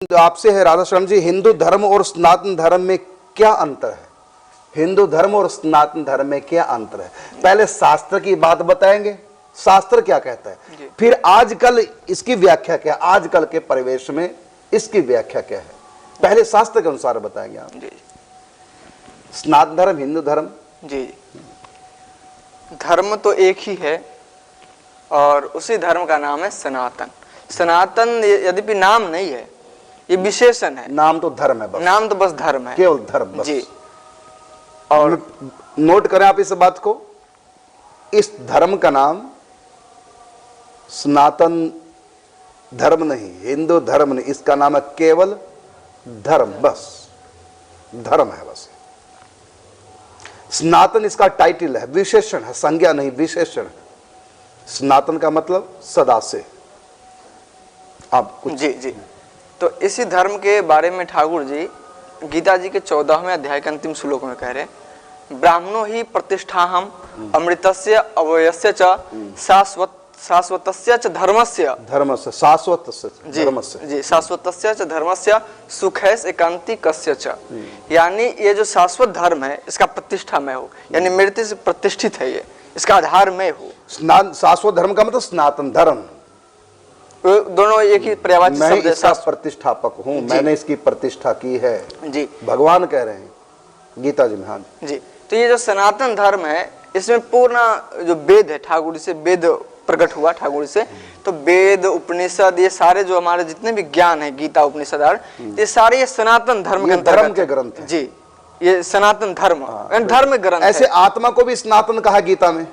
तो आपसे है राधाशरण जी, हिंदू धर्म और सनातन धर्म में क्या अंतर है? हिंदू धर्म और सनातन धर्म में क्या अंतर है? पहले शास्त्र की बात बताएंगे, शास्त्र क्या कहता है, फिर आजकल इसकी व्याख्या क्या है, आजकल के परिवेश में इसकी व्याख्या क्या है। पहले शास्त्र के अनुसार बताएंगे आप। सनातन धर्म, हिंदू धर्म, जी धर्म तो एक ही है और उसी धर्म का नाम है सनातन। सनातन यद्यपि नाम नहीं है, ये विशेषण है। नाम तो धर्म है, बस नाम तो बस धर्म है, केवल धर्म बस। जी। और नोट करें आप इस बात को, इस धर्म का नाम सनातन धर्म नहीं, हिंदू धर्म नहीं, इसका नाम है केवल धर्म, बस धर्म है बस। सनातन इसका टाइटल है, विशेषण है, संज्ञा नहीं, विशेषण है। सनातन का मतलब सदा से। आप कुछ जी जी तो इसी धर्म के बारे में ठाकुर जी गीता जी के 14वें अध्याय के अंतिम श्लोक में कह रहे हैं, ब्राह्मणो ही प्रतिष्ठाहम अमृतस्य अव्ययस्य च शाश्वतस्य च धर्मस्य, धर्मस्य शाश्वतस्य धर्मस्य, जी शाश्वतस्य च धर्मस्य सुखैस एकांतिकस्य च। यानी ये जो शाश्वत धर्म है इसका प्रतिष्ठा में हो, यानी मृत्यु से प्रतिष्ठित है, ये इसका आधार में हो। शाश्वत धर्म का मतलब सनातन धर्म, दोनों एक ही पर्यायवाची मैं शब्द है। इसका प्रतिष्ठापक हूं, मैंने इसकी प्रतिष्ठा की है, जी भगवान कह रहे हैं गीता जी में। हाँ जी तो ये जो सनातन धर्म है इसमें पूर्ण जो वेद है, ठाकुर जी से वेद प्रकट हुआ, ठाकुर जी से तो वेद उपनिषद ये सारे जो हमारे जितने भी ज्ञान है, गीता उपनिषद ये सारे ये सनातन धर्म के धर्म के ग्रंथ हैं। जी ये सनातन धर्म धर्म ग्रंथ। ऐसे आत्मा को भी सनातन कहा गीता में,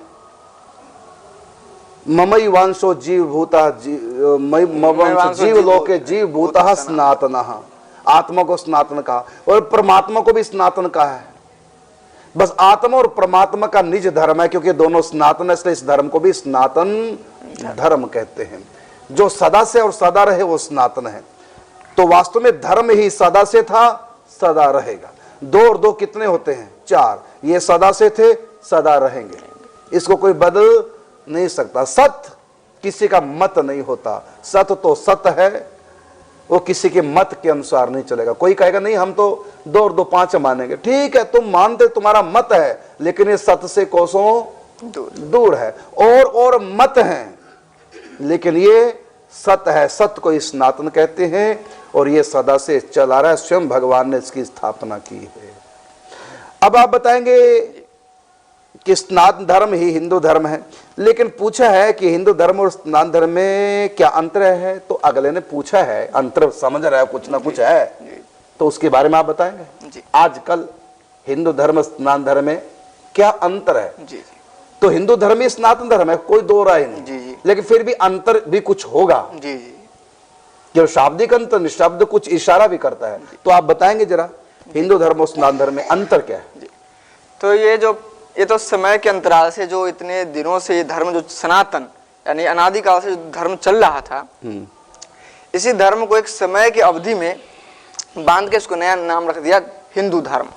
ममई वांशो जीव भूता जीव लोके जीव भूता सनातनः, आत्मा को सनातन कहा और परमात्मा को भी सनातन कहा है। बस आत्मा और परमात्मा का निज धर्म है, क्योंकि दोनों सनातन है, इसलिए इस धर्म को भी सनातन धर्म कहते हैं। जो सदा से और सदा रहे वो सनातन है। तो वास्तव में धर्म ही सदा से था, सदा रहेगा। दो और दो कितने होते हैं? चार। ये सदा से थे, सदा रहेंगे, इसको कोई बदल नहीं सकता। सत्य किसी का मत नहीं होता, सत्य तो सत्य है, वो किसी के मत के अनुसार नहीं चलेगा। कोई कहेगा नहीं हम तो 2 और 2 5 मानेंगे, ठीक है तुम मानते, तुम्हारा मत है, लेकिन ये सत्य से कोसों दूर है। और मत हैं, लेकिन ये सत्य है, सत्य को सनातन कहते हैं और ये सदा से चला रहा है, स्वयं भगवान ने इसकी स्थापना की है। अब आप बताएंगे कि सनातन धर्म ही हिंदू धर्म है, लेकिन पूछा है कि हिंदू धर्म और सनातन धर्म में क्या अंतर है, तो अगले ने पूछा है, अंतर समझ रहा है, कुछ ना कुछ है, तो उसके बारे में आप बताएंगे आजकल हिंदू धर्म सनातन धर्म में क्या अंतर है। जी तो हिंदू धर्म ही सनातन धर्म है, कोई दो राय नहीं, जी लेकिन फिर भी अंतर भी कुछ होगा। जी जी जो शाब्दिक अंतर, निशब्द कुछ इशारा भी करता है, तो आप बताएंगे जरा हिंदू धर्म और सनातन धर्म में अंतर क्या है। तो ये तो समय के अंतराल से जो इतने दिनों से ये धर्म जो सनातन यानी अनादिकाल से जो धर्म चल रहा था, इसी धर्म को एक समय की अवधि में बांध के इसको नया नाम रख दिया हिंदू धर्म,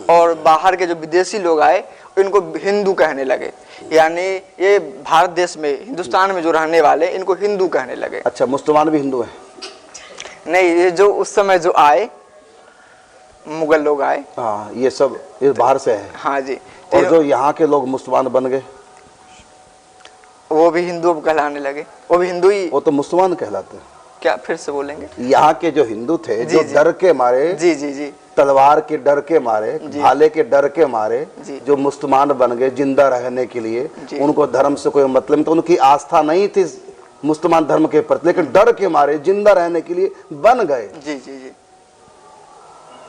और बाहर के जो विदेशी लोग आए इनको हिंदू कहने लगे। यानी ये भारत देश में, हिंदुस्तान में जो रहने वाले इनको हिंदू कहने लगे। अच्छा, मुसलमान भी हिंदू हैं? नहीं, ये जो उस समय जो आए मुगल लोग आए, हाँ, ये सब इस बाहर से है। हाँ जी। और जो यहाँ के लोग मुसलमान बन गए वो भी हिंदू कहलाने लगे, वो भी हिंदू ही। वो तो मुसलमान कहलाते हैं। क्या फिर से बोलेंगे? यहाँ के जो हिंदू थे, जो डर के मारे, जी जी जी तलवार के डर के मारे, भाले के डर के मारे जो मुसलमान बन गए जिंदा रहने के लिए, उनको धर्म से कोई मतलब, तो उनकी आस्था नहीं थी मुसलमान धर्म के प्रति, लेकिन डर के मारे जिंदा रहने के लिए बन गए। जी जी जी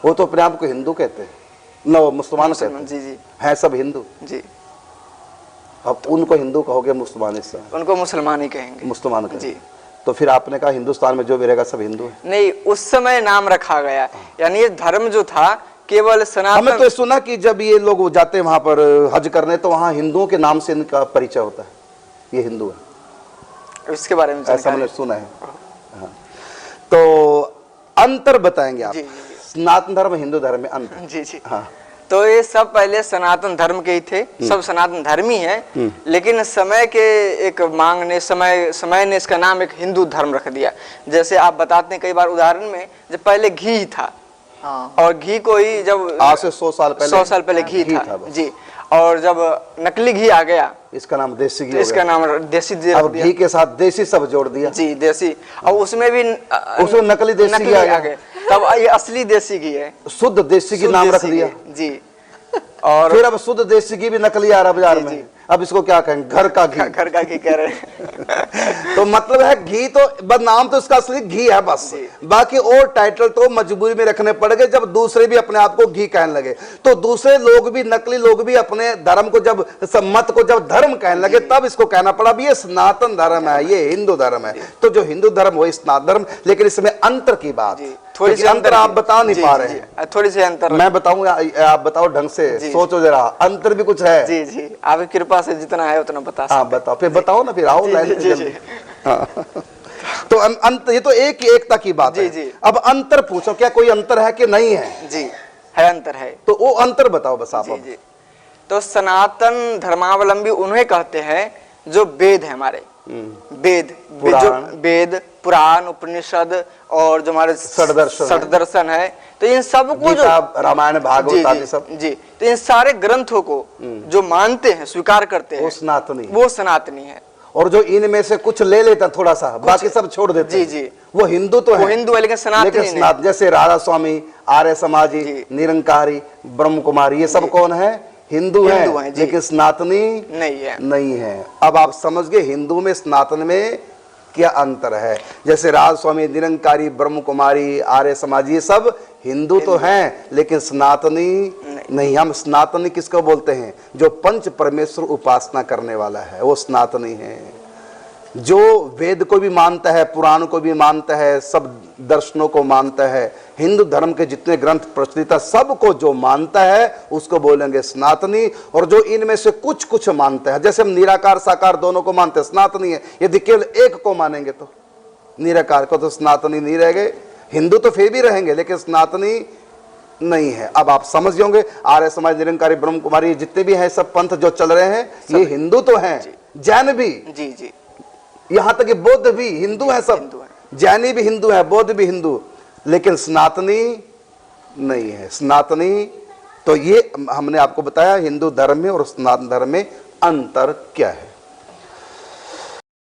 वो तो अपने आप को हिंदू कहते हैं, न वो मुसलमान कहते हैं। जी जी है सब हिंदू। जी अब उनको हिंदू कहोगे, मुसलमान इस समय उनको मुसलमान ही कहेंगे, मुसलमान कहेंगे। जी। तो फिर आपने कहा हिंदुस्तान में जो भी रहेगा सब हिंदू है। नहीं, उस समय नाम रखा गया, यानी ये धर्म जो था केवल सनातन। हमें तो सुना कि जब ये लोग जाते हैं वहां पर हज करने, तो वहां हिंदुओं के नाम से इनका परिचय होता है, ये हिंदू है, इसके बारे में ऐसा मैंने सुना है। हाँ। तो अंतर बताएंगे आप, सनातन धर्म हिंदू धर्म में अंतर। जी जी हाँ। तो ये सब पहले सनातन धर्म के ही थे, सब सनातन धर्मी हैं, लेकिन समय के एक मांग ने समय ने इसका नाम एक हिंदू धर्म रख दिया। जैसे आप बताते हैं कई बार उदाहरण में, जब पहले घी ही था, और घी को ही जब आज से 100 साल पहले घी था जी, और जब नकली घी आ गया इसका नाम देसी घी तो इसका नाम देसी घी रख अब दिया। घी के साथ देसी सब जोड़ दिया जी, देसी, और उसमें भी उसमें नकली देसी घी आ गया, तब ये असली देसी घी है, शुद्ध देसी घी नाम रख दिया जी। और फिर अब शुद्ध देसी घी भी नकली आ रहा बाजार में, अब इसको क्या कहेंगे, घर का घी, घर का घी कह रहे हैं। तो मतलब है घी तो बस नाम तो इसका असली घी है बस, बाकी और टाइटल तो मजबूरी में रखने पड़ गए। जब दूसरे भी अपने आप को घी कहने लगे तो दूसरे लोग भी, नकली लोग भी अपने धर्म को जब मत को जब धर्म कहने लगे तब इसको कहना पड़ा भी ये सनातन धर्म है, ये हिंदू धर्म है। तो जो हिंदू धर्म वही सनातन धर्म, लेकिन इसमें अंतर की बात, थोड़ी सी अंतर आप बता नहीं पा रहे हैं, थोड़ी सी अंतर मैं बताऊंगा, आप बताओ ढंग से, सोचो जरा, अंतर भी कुछ है। जी जी, आपकी कृपा से जितना है उतना बता सकते। हाँ बताओ, फिर बताओ ना, फिर आओ लाइन पे जल्दी। हाँ। तो अंत, ये तो एक ही एकता की बात है। जी। अब अंतर पूछो, क्या कोई अंतर है कि नहीं है? जी है, अंतर है। तो वो अंतर बताओ बस आप। जी। तो सनातन धर्मावलंबी उन्हें कहते हैं जो वेद है हमारे, वेद, वेद पुराण उपनिषद और जो हमारे षड्दर्शन है, तो इन सब को जो रामायण भागवत आदि सब, जी, तो इन सारे ग्रंथों को जो मानते हैं, स्वीकार करते हैं, वो सनातनी है। और जो इनमें से कुछ ले लेता थोड़ा सा, बाकी सब छोड़ देते, जी, वो हिंदू तो है, वो हिंदू है, लेकिन सनातनी नहीं। जैसे राधा स्वामी, आर्य समाजी, निरंकारी, ब्रह्म कुमारी, ये सब कौन है? हिंदू है, लेकिन सनातनी नहीं है। अब आप समझ गए हिंदू में सनातन में क्या अंतर है। जैसे राज स्वामी, निरंकारी, ब्रह्म कुमारी, आर्य समाजी, ये सब हिंदू तो हैं, लेकिन सनातनी नहीं। हम सनातनी किसको बोलते हैं? जो पंच परमेश्वर उपासना करने वाला है, वो सनातनी है। जो वेद को भी मानता है, पुराण को भी मानता है, सब दर्शनों को मानता है, हिंदू धर्म के जितने ग्रंथ प्रचलित है सबको जो मानता है उसको बोलेंगे सनातनी। और जो इनमें से कुछ कुछ मानता है, जैसे हम निराकार साकार दोनों को मानते हैं, सनातनी है। यदि केवल एक को मानेंगे तो निराकार को, तो सनातनी नहीं रह गए। हिंदू तो फिर भी रहेंगे, लेकिन सनातनी नहीं है। अब आप समझ होंगे, आर्य समाज, निरंकारी, ब्रह्म कुमारी, जितने भी हैं सब पंथ जो चल रहे हैं, ये हिंदू तो हैं, जैन भी, जी, यहाँ तक कि बौद्ध भी हिंदू है, सब जैनी भी हिंदू है, बौद्ध भी हिंदू, लेकिन सनातनी नहीं है। सनातनी, तो ये हमने आपको बताया हिंदू धर्म में और सनातन धर्म में अंतर क्या है।